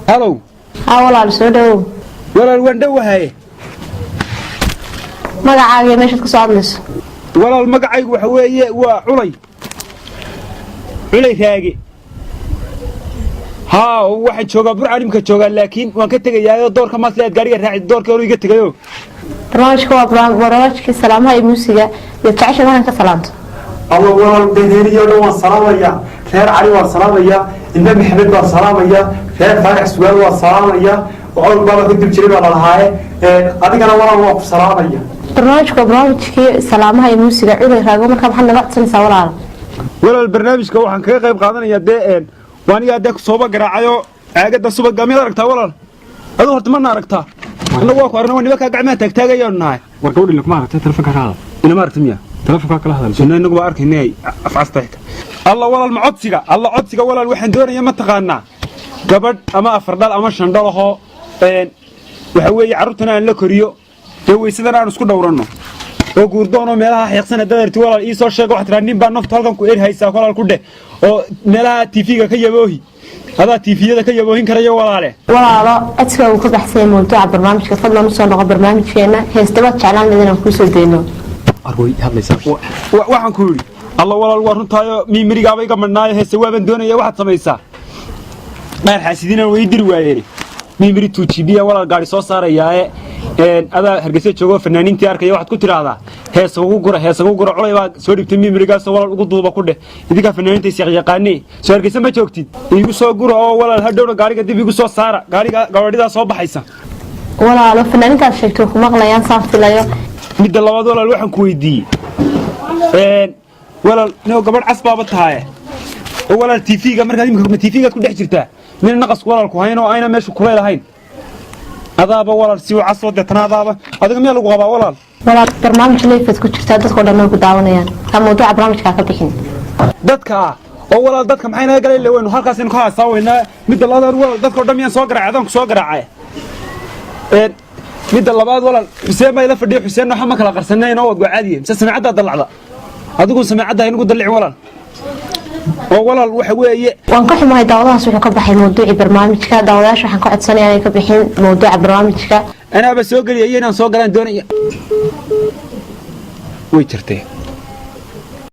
هلو walaal soo dhawow walaal waan dhowahay magacaaga meesha ka soo hadlayso walaal magacaygu waxa weeye waa culay raagi ها واحد شوقا برعاني مكا شوقا لكن وان كتغيا دورka maasleed gaariga raaci doorka hore iga tagayo barnaamijka waa barnaamijka salaamaha iyo muusiga iyo taasha waxaan ka salaanto الله والله بهيريو دو سلاميا خير علي وسلاميا النبي محمد وسلاميا خير فارح سوال وسلاميا وعول بابا كدب جري ولا لهاي adigana walaal waa ku salaamaya barnaamijka salaamaha iyo muusiga culay raago marka waxaan naga codsanaysaa walaal barnaamijka waxaan kaga qayb qaadanayaa dee waaniga adeeg sooba garaacayo aagada subaga mid aragtaa walaal adoo horta ma aragtaa anagu waa ku arnaa niba ka gacmaha taagtaagayo nahay warka wadin kuma aragtaa telefoonka ka hadal ina ma aragtaa telefoonka kala hadal sunna inagu waa arkaynay afcastayka allah walaal ma codsiga walaal waxaan doonayaa ma taqaanaa gabadh ama afardal ama shandalaho waxa weeye carruurtana aan la koriyo weeysadana aan isku dhowrano oo guurdoono meelaha xeeqsan dadarti walaal ii soo sheego waxa nin baa nafta halkan ku haysaa walaal ku dheh oo meelaha TV-ga ka yaboohi hada TV-yada ka yaboohin karayo walaalo codsiga uu ka baxsay mawduuca barnaamijka fadlan u soo noqo barnaamijkeena heestaba jeclaan inaan ku soo deeno argoy hadlaysaa waxaan ku yiri alla walaal waa runtaayo miimirigaaba iga madnaayo heesta waaban doonaya waxaad samaysaa dheer xaasidiina way diri waayeen miimiri 2GB walaal gaari soo saarayaae ada hargeysa joogo fanaaniintii arkay waxaad ku tiraahdaa heesa ugu gura culay baa soo dhigtay miimirigaas walaal ugu duuba ku dheh idinka fanaaniinta si yaqaanay soo hargeysa ma joogtid igu soo gura oo walaal hadhowna gaariga dib igu soo saara gaariga gabadhida soo baxaysa walaalo fanaaniinta sheegto ku maqlayaan saaftilayo midda labaad walaal waxaan ku weydiiyay walaal inuu gabadh casbaaba tahay oo walaal TV-ga markaad imika TV-ga ku dhex jirtaa min naqas walaal ku hayno ayna meesha ku leedahay adaaba walaal si waxa soo deetanaadaaba adiga meel lagu qabaa walaal barnaamij leefad ku jirta dadka dhan oo ku daawanayaan ka mawduuca barnaamijka ka bixin dadka oo walaal dadka maxay naga galay leeyahay halkaas in ka haasawayna mid labaad walaal dadka dhan miyaan soo garaacay adan ku soo garaacay mid labaad walaal Xuseen ma ila fadhiyo Xuseen waxa ma kala qarsanayno wad caadiye mise samicada dalacda adigu samicada inagu dalic walaal oo walaal waxa weeye waan ka xumahay daawadaas wuxuu ka baxay mawduuci barnaamijka daawadaasha waxaan ka codsanayaa inay ka bixin mawduuca barnaamijka ana ba soo galiyay inaan soo galaan doonaya way jirtay